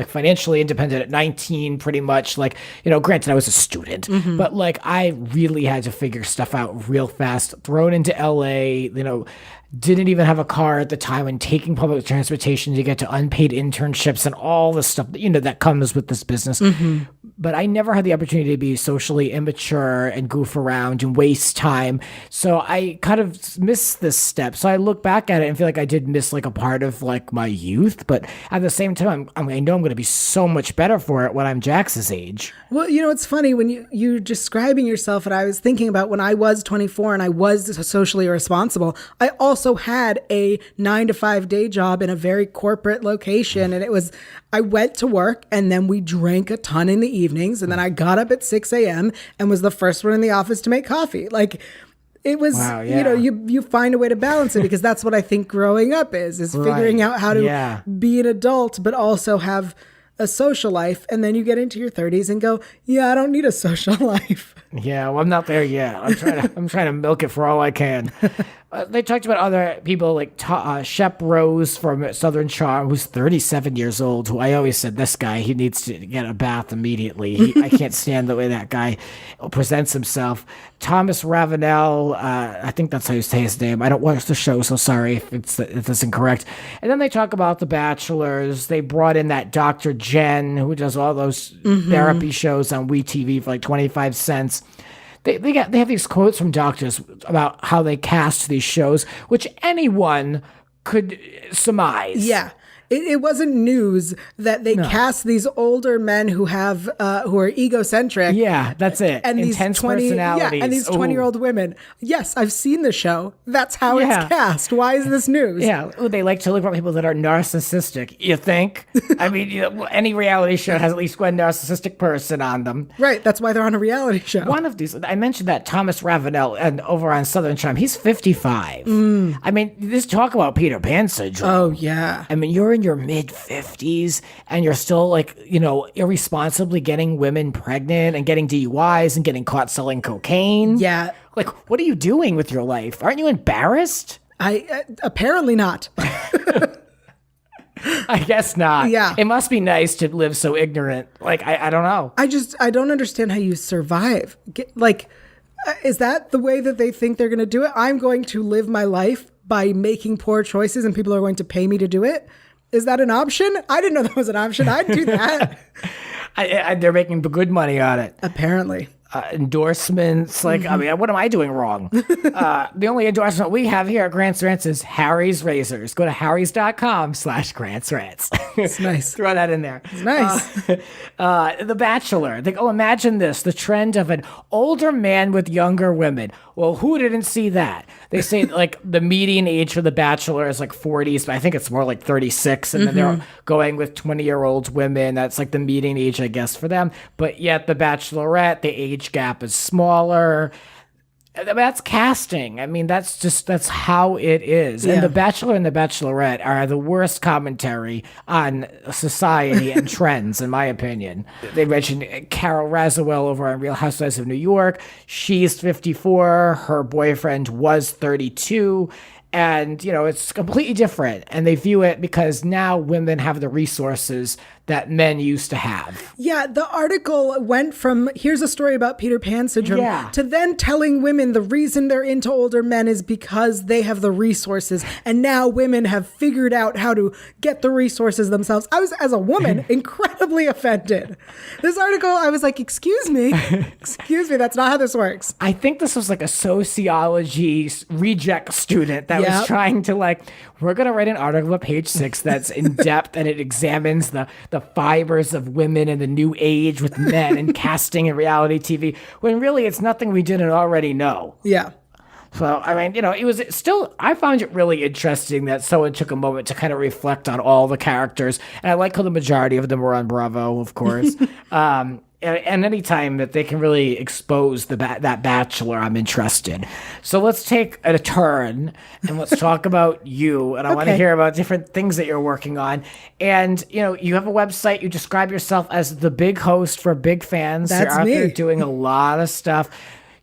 [SPEAKER 1] financially independent at 19, pretty much. Like, granted, I was a student, but like I really had to figure stuff out real fast. Thrown into LA, didn't even have a car at the time, and taking public transportation to get to unpaid internships and all the stuff that comes with this business. But I never had the opportunity to be socially immature and goof around and waste time. So I kind of missed this step. So I look back at it and feel like I did miss like a part of like my youth. But at the same time, I know I'm going to be so much better for it when I'm Jax's age.
[SPEAKER 3] Well, it's funny when you're describing yourself, and I was thinking about when I was 24 and I was socially irresponsible, I also had a 9-to-5 day job in a very corporate location. And I went to work and then we drank a ton in the evenings. And then I got up at 6 a.m. and was the first one in the office to make coffee. Like, it was, you find a way to balance it, because that's what I think growing up is figuring out how to be an adult, but also have a social life. And then you get into your 30s and go, I don't need a social life.
[SPEAKER 1] Yeah, well, I'm not there yet. I'm trying to milk it for all I can. They talked about other people like Shep Rose from Southern Charm, who's 37 years old, who I always said, this guy, he needs to get a bath immediately. I can't stand the way that guy presents himself. Thomas Ravenel, I think that's how you say his name. I don't watch the show, so sorry if it's incorrect. And then they talk about The Bachelors. They brought in that Dr. Jen, who does all those therapy shows on WeTV for like 25 cents. They have these quotes from doctors about how they cast these shows, which anyone could surmise.
[SPEAKER 3] Yeah. It wasn't news that they cast these older men who are egocentric.
[SPEAKER 1] Yeah, that's it.
[SPEAKER 3] And
[SPEAKER 1] intense personalities.
[SPEAKER 3] Yeah, and these 20-year-old women. Yes, I've seen the show. That's how it's cast. Why is this news?
[SPEAKER 1] Yeah, they like to look for people that are narcissistic, you think? I mean, any reality show has at least one narcissistic person on them.
[SPEAKER 3] Right, that's why they're on a reality show.
[SPEAKER 1] One of these, I mentioned that Thomas Ravenel, and over on Southern Charm, he's 55. I mean, this talk about Peter Pan syndrome.
[SPEAKER 3] Oh, yeah.
[SPEAKER 1] I mean, you're in your mid-50s and you're still like, irresponsibly getting women pregnant and getting DUIs and getting caught selling cocaine.
[SPEAKER 3] Yeah.
[SPEAKER 1] Like, what are you doing with your life? Aren't you embarrassed?
[SPEAKER 3] Apparently not.
[SPEAKER 1] I guess not.
[SPEAKER 3] Yeah.
[SPEAKER 1] It must be nice to live so ignorant. Like, I don't know.
[SPEAKER 3] I don't understand how you survive. Is that the way that they think they're going to do it? I'm going to live my life by making poor choices and people are going to pay me to do it? Is that an option? I didn't know that was an option. I'd do that.
[SPEAKER 1] They're making good money on it.
[SPEAKER 3] Apparently.
[SPEAKER 1] Endorsements. Like, I mean, what am I doing wrong? The only endorsement we have here at Grants Rants is Harry's Razors. Go to harrys.com/Grants Rants.
[SPEAKER 3] It's nice.
[SPEAKER 1] Throw that in there.
[SPEAKER 3] It's nice.
[SPEAKER 1] The Bachelor. Imagine this, the trend of an older man with younger women. Well, who didn't see that? They say like the median age for The Bachelor is like 40s, but I think it's more like 36. And then they're going with 20-year-old women. That's like the median age, I guess, for them. But yet The Bachelorette, the age gap is smaller. That's casting. I mean, that's how it is.
[SPEAKER 3] Yeah.
[SPEAKER 1] And The Bachelor and The Bachelorette are the worst commentary on society and trends, in my opinion. They mentioned Carol Razawell over on Real Housewives of New York. She's 54. Her boyfriend was 32. And, it's completely different. And they view it because now women have the resources that men used to have.
[SPEAKER 3] Yeah, the article went from here's a story about Peter Pan syndrome to then telling women the reason they're into older men is because they have the resources. And now women have figured out how to get the resources themselves. I was, as a woman, incredibly offended. This article, I was like, excuse me, that's not how this works.
[SPEAKER 1] I think this was like a sociology reject student that was trying to we're going to write an article about Page 6 that's in depth and it examines the fibers of women in the new age with men and casting and reality TV, when really it's nothing we didn't already know.
[SPEAKER 3] Yeah.
[SPEAKER 1] So, I mean, it was still, I found it really interesting that someone took a moment to kind of reflect on all the characters. And I like how the majority of them were on Bravo, of course. And any time that they can really expose that Bachelor, I'm interested. So let's take a turn and let's talk about you. And I want to hear about different things that you're working on. And, you have a website. You describe yourself as the big host for big fans.
[SPEAKER 3] That's
[SPEAKER 1] you're out
[SPEAKER 3] me.
[SPEAKER 1] there doing a lot of stuff.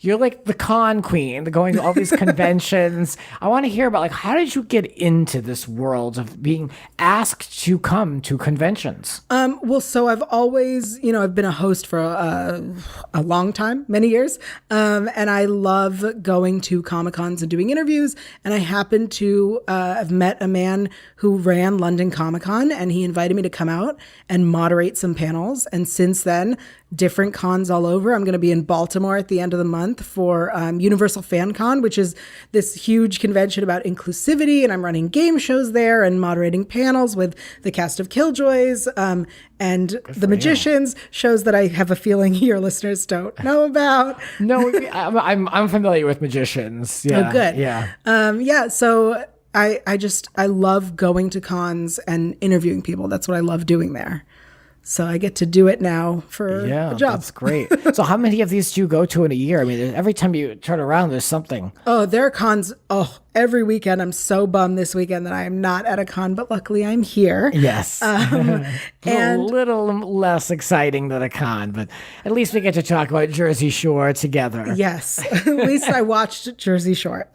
[SPEAKER 1] You're like the con queen, going to all these conventions. I want to hear about how did you get into this world of being asked to come to conventions?
[SPEAKER 3] Well, so I've always, I've been a host for a long time, many years. And I love going to Comic-Cons and doing interviews. And I happened to have met a man who ran London Comic-Con, and he invited me to come out and moderate some panels. And since then, different cons all over. I'm going to be in Baltimore at the end of the month for Universal Fan Con, which is this huge convention about inclusivity. And I'm running game shows there and moderating panels with the cast of Killjoys and the Magicians, shows that I have a feeling your listeners don't know about.
[SPEAKER 1] No, I'm familiar with Magicians. Yeah.
[SPEAKER 3] Oh, good.
[SPEAKER 1] Yeah.
[SPEAKER 3] So I love going to cons and interviewing people. That's what I love doing there. So I get to do it now for a job.
[SPEAKER 1] That's great. So how many of these do you go to in a year? I mean, every time you turn around, there's something.
[SPEAKER 3] Oh, there are cons. Oh, every weekend. I'm so bummed this weekend that I am not at a con, but luckily I'm here.
[SPEAKER 1] Yes.
[SPEAKER 3] And
[SPEAKER 1] a little less exciting than a con, but at least we get to talk about Jersey Shore together.
[SPEAKER 3] Yes. At least I watched Jersey Shore.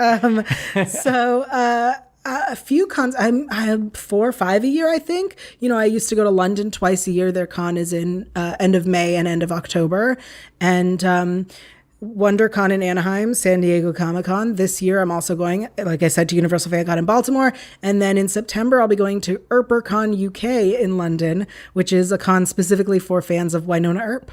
[SPEAKER 3] A few cons. I have 4 or 5 a year, I think. I used to go to London twice a year. Their con is in end of May and end of October. And WonderCon in Anaheim, San Diego Comic-Con. This year, I'm also going, like I said, to Universal Fan Con in Baltimore. And then in September, I'll be going to EarperCon UK in London, which is a con specifically for fans of Winona Earp.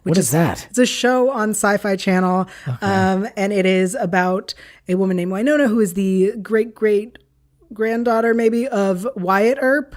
[SPEAKER 1] What is that?
[SPEAKER 3] It's a show on Sci-Fi Channel, and it is about a woman named Winona who is the great-great-granddaughter, maybe, of Wyatt Earp.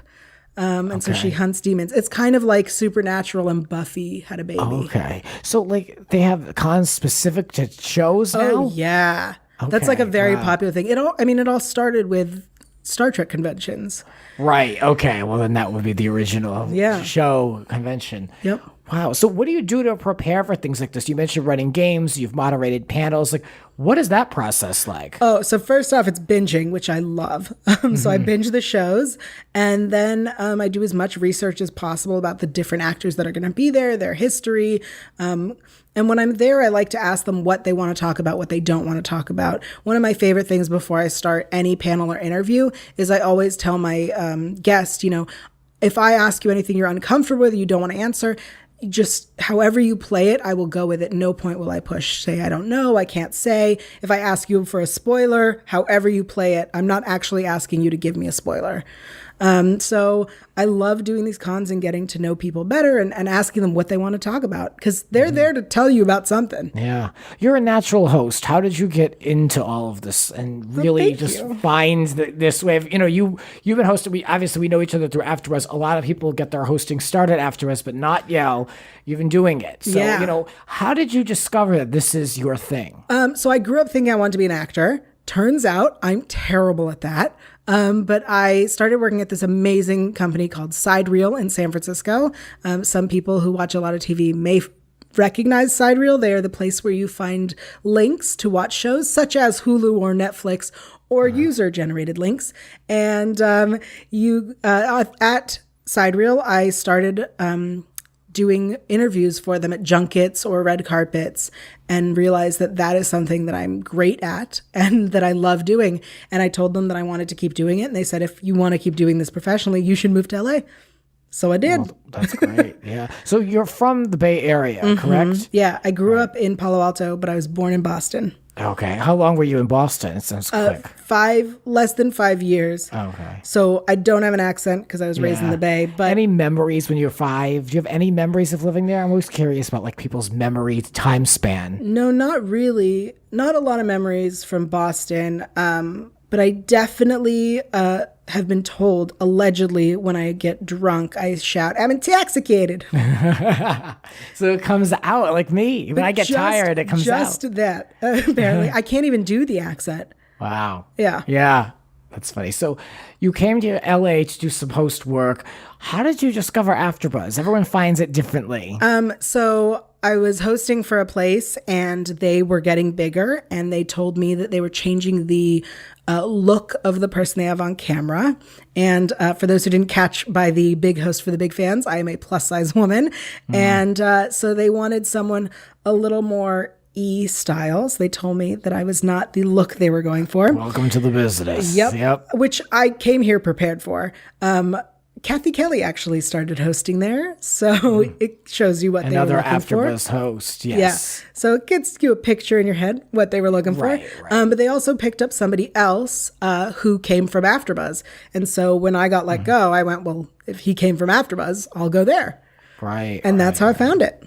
[SPEAKER 3] And so she hunts demons. It's kind of like Supernatural and Buffy had a baby.
[SPEAKER 1] Okay. So, they have cons specific to shows now?
[SPEAKER 3] Oh, yeah.
[SPEAKER 1] Okay,
[SPEAKER 3] That's a very popular thing. It all started with Star Trek conventions.
[SPEAKER 1] Right. Okay. Well, then that would be the original show convention.
[SPEAKER 3] Yep.
[SPEAKER 1] Wow. So what do you do to prepare for things like this? You mentioned running games. You've moderated panels. What is that process like?
[SPEAKER 3] Oh, so first off, it's binging, which I love. So I binge the shows, and then I do as much research as possible about the different actors that are going to be there, their history. And when I'm there, I like to ask them what they want to talk about, what they don't want to talk about. One of my favorite things before I start any panel or interview is I always tell my guest, if I ask you anything you're uncomfortable with, you don't want to answer, just however you play it, I will go with it. No point will I push. Say, I don't know, I can't say. If I ask you for a spoiler, however you play it, I'm not actually asking you to give me a spoiler. So I love doing these cons and getting to know people better and asking them what they want to talk about because they're there to tell you about something.
[SPEAKER 1] Yeah. You're a natural host. How did you get into all of this and really find this way of, you've been hosting, we know each other through AfterBuzz. A lot of people get their hosting started afterwards, but not Yael. You've been doing it. So, how did you discover that this is your thing?
[SPEAKER 3] So I grew up thinking I wanted to be an actor. Turns out I'm terrible at that. But I started working at this amazing company called Sidereel in San Francisco. Some people who watch a lot of TV may recognize Sidereel. They are the place where you find links to watch shows such as Hulu or Netflix or user-generated links. And at Sidereel, I started doing interviews for them at junkets or red carpets and realized that that is something that I'm great at and that I love doing. And I told them that I wanted to keep doing it. And they said, if you want to keep doing this professionally, you should move to LA. So I did.
[SPEAKER 1] Well, that's great. Yeah. So you're from the Bay Area, correct?
[SPEAKER 3] Yeah. I grew up in Palo Alto, but I was born in Boston.
[SPEAKER 1] Okay. How long were you in Boston? It sounds quick.
[SPEAKER 3] Less than 5 years.
[SPEAKER 1] Okay.
[SPEAKER 3] So I don't have an accent because I was raised in the Bay. But
[SPEAKER 1] any memories when you were 5? Do you have any memories of living there? I'm always curious about like people's memory time span.
[SPEAKER 3] No, not really. Not a lot of memories from Boston. But I definitely have been told, allegedly, when I get drunk, I shout, "I'm intoxicated."
[SPEAKER 1] So it comes out like me. When I get tired, it comes out.
[SPEAKER 3] Just that, apparently. I can't even do the accent.
[SPEAKER 1] Wow.
[SPEAKER 3] Yeah.
[SPEAKER 1] Yeah. That's funny. So you came to LA to do some host work. How did you discover AfterBuzz? Everyone finds it differently.
[SPEAKER 3] So I was hosting for a place and they were getting bigger and they told me that they were changing the look of the person they have on camera. And for those who didn't catch by the big host for the big fans, I am a plus size woman. And so they wanted someone a little more styles. They told me that I was not the look they were going for.
[SPEAKER 1] Welcome to the business.
[SPEAKER 3] Yep. Which I came here prepared for. Kathy Kelly actually started hosting there, so it shows you what
[SPEAKER 1] another
[SPEAKER 3] they were looking for.
[SPEAKER 1] Another AfterBuzz host, yes.
[SPEAKER 3] Yeah, so it gets you a picture in your head what they were looking for.
[SPEAKER 1] Right.
[SPEAKER 3] But they also picked up somebody else who came from AfterBuzz, and so when I got let go, I went, well, if he came from AfterBuzz, I'll go there.
[SPEAKER 1] Right.
[SPEAKER 3] And that's how I found it.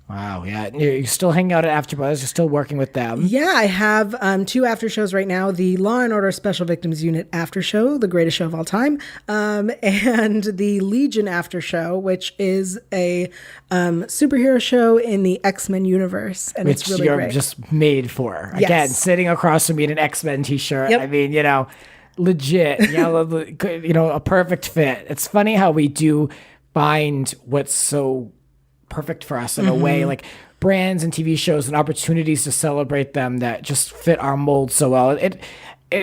[SPEAKER 1] Wow, yeah. You still hang out at AfterBuzz. You're still working with them.
[SPEAKER 3] Yeah, I have 2 after shows right now. The Law and Order Special Victims Unit after show, the greatest show of all time, and the Legion after show, which is a superhero show in the X-Men universe, and
[SPEAKER 1] which
[SPEAKER 3] it's really
[SPEAKER 1] you're
[SPEAKER 3] great.
[SPEAKER 1] just made for.
[SPEAKER 3] Yes.
[SPEAKER 1] Again, sitting across from me in an X-Men t-shirt.
[SPEAKER 3] Yep.
[SPEAKER 1] I mean, legit, a perfect fit. It's funny how we do find what's so perfect for us in a way, like brands and TV shows and opportunities to celebrate them that just fit our mold so well. It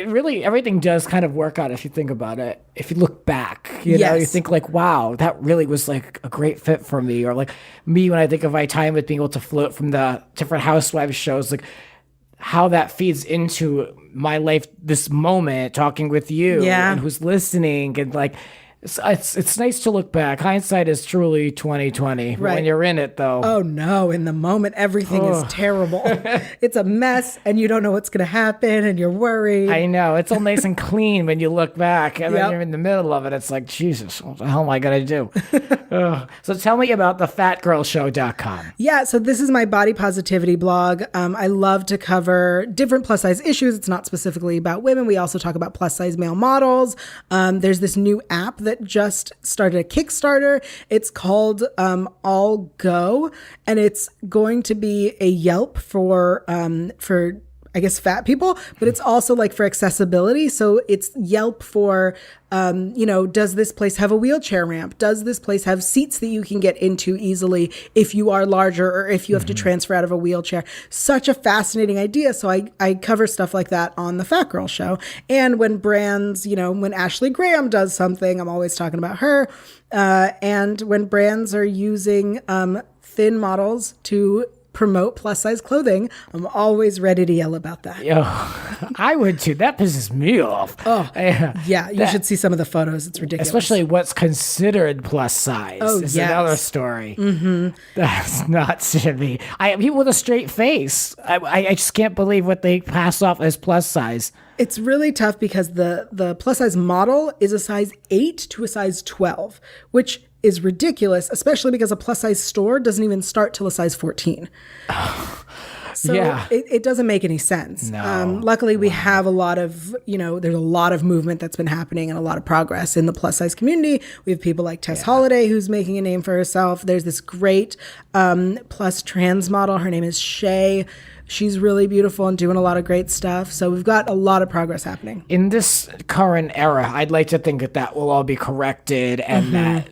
[SPEAKER 1] really, everything does kind of work out if you think about it. If you look back, you think like, wow, that really was like a great fit for me. Or like me, when I think of my time with being able to float from the different housewives shows, like how that feeds into my life, this moment, talking with you and who's listening, and like, it's nice to look back. Hindsight is truly 2020.
[SPEAKER 3] Right.
[SPEAKER 1] When you're in it, though.
[SPEAKER 3] Oh no! In the moment, everything is terrible. It's a mess, and you don't know what's going to happen, and you're worried.
[SPEAKER 1] I know. It's all nice and clean when you look back, and then you're in the middle of it. It's like, Jesus, what the hell am I going to do? So tell me about the fatgirlshow.com.
[SPEAKER 3] Yeah, so this is my body positivity blog. I love to cover different plus size issues. It's not specifically about women. We also talk about plus size male models. There's this new app that just started a Kickstarter. It's called All Go, and it's going to be a Yelp for I guess fat people, but it's also like for accessibility. So it's Yelp for, does this place have a wheelchair ramp? Does this place have seats that you can get into easily if you are larger or if you have to transfer out of a wheelchair? Such a fascinating idea. So I cover stuff like that on the Fat Girl Show. And when brands, when Ashley Graham does something, I'm always talking about her. And when brands are using thin models to promote plus size clothing, I'm always ready to yell about that.
[SPEAKER 1] Yo, I would too. That pisses me off.
[SPEAKER 3] Oh, yeah. You should see some of the photos. It's ridiculous.
[SPEAKER 1] Especially what's considered plus size is another story. Mm-hmm. That's nuts to me. People with a straight face, I just can't believe what they pass off as plus size.
[SPEAKER 3] It's really tough because the plus size model is a size 8 to a size 12, which is ridiculous, especially because a plus size store doesn't even start till a size 14. So it doesn't make any sense.
[SPEAKER 1] No.
[SPEAKER 3] Luckily, we have a lot of, there's a lot of movement that's been happening and a lot of progress in the plus size community. We have people like Tess Holiday, who's making a name for herself. There's this great plus trans model. Her name is Shay. She's really beautiful and doing a lot of great stuff. So we've got a lot of progress happening.
[SPEAKER 1] In this current era, I'd like to think that will all be corrected and that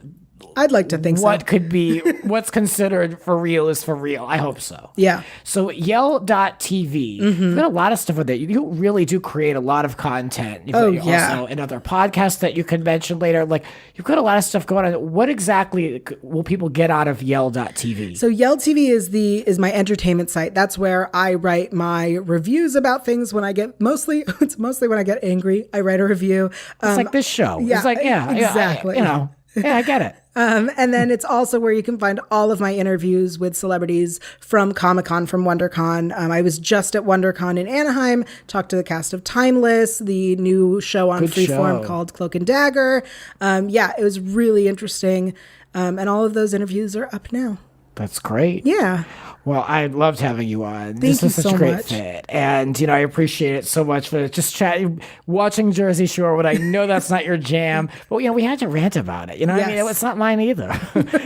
[SPEAKER 3] I'd like to think
[SPEAKER 1] what's considered for real is for real. I hope so.
[SPEAKER 3] Yeah.
[SPEAKER 1] So Yael.tv, you've got a lot of stuff with it. You really do create a lot of content. You've got also another podcast that you could mention later. Like, you've got a lot of stuff going on. What exactly will people get out of Yael.tv?
[SPEAKER 3] So Yael TV is my entertainment site. That's where I write my reviews about things when I get it's mostly when I get angry. I write a review.
[SPEAKER 1] It's like this show.
[SPEAKER 3] Yeah,
[SPEAKER 1] it's like,
[SPEAKER 3] exactly.
[SPEAKER 1] I get it.
[SPEAKER 3] And then it's also where you can find all of my interviews with celebrities from Comic-Con, from WonderCon. I was just at WonderCon in Anaheim, talked to the cast of Timeless, the new show on Freeform called Cloak and Dagger. It was really interesting. And all of those interviews are up now.
[SPEAKER 1] That's great.
[SPEAKER 3] Yeah.
[SPEAKER 1] Well, I loved having you on.
[SPEAKER 3] This
[SPEAKER 1] was such a great
[SPEAKER 3] much.
[SPEAKER 1] fit. And, I appreciate it so much for just chatting, watching Jersey Shore when I know that's not your jam. But, we had to rant about it. I mean, it's not mine either.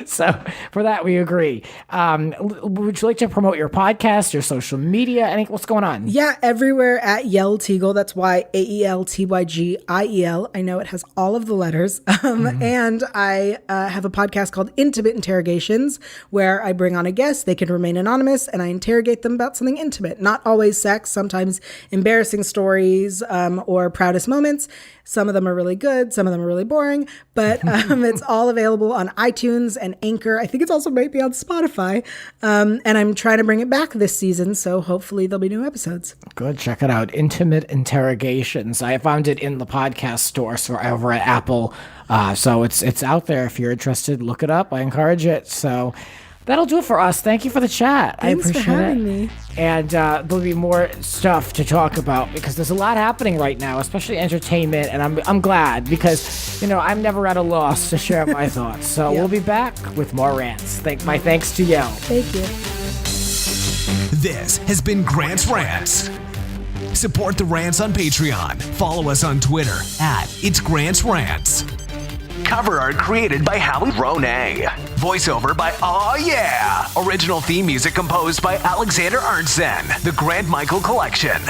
[SPEAKER 1] So for that, we agree. Would you like to promote your podcast, your social media? What's going on?
[SPEAKER 3] Yeah, everywhere at Yael Tygiel. That's why AELTYGIEL. I know it has all of the letters. And I have a podcast called Intimate Interrogations, where I bring on a guest. They can remain anonymous, and I interrogate them about something intimate. Not always sex, sometimes embarrassing stories or proudest moments. Some of them are really good, some of them are really boring, but it's all available on iTunes and Anchor. I think it's also maybe on Spotify. And I'm trying to bring it back this season, so hopefully there'll be new episodes.
[SPEAKER 1] Good, check it out. Intimate Interrogations. I found it in the podcast store, so over at Apple. So it's out there. If you're interested, look it up. I encourage it. So that'll do it for us. Thank you for the chat.
[SPEAKER 3] Thanks
[SPEAKER 1] I appreciate
[SPEAKER 3] for having me.
[SPEAKER 1] And there'll be more stuff to talk about because there's a lot happening right now, especially entertainment. And I'm glad because, I'm never at a loss to share my thoughts. So we'll be back with more rants. My thanks to Yael.
[SPEAKER 3] Thank you.
[SPEAKER 2] This has been Grant's Rants. Support the Rants on Patreon. Follow us on Twitter @It's Grant's Rants. Cover art created by Howie Ronay. Voiceover by Aw Yeah. Original theme music composed by Alexander Arntzen. The Grant Michael Collection.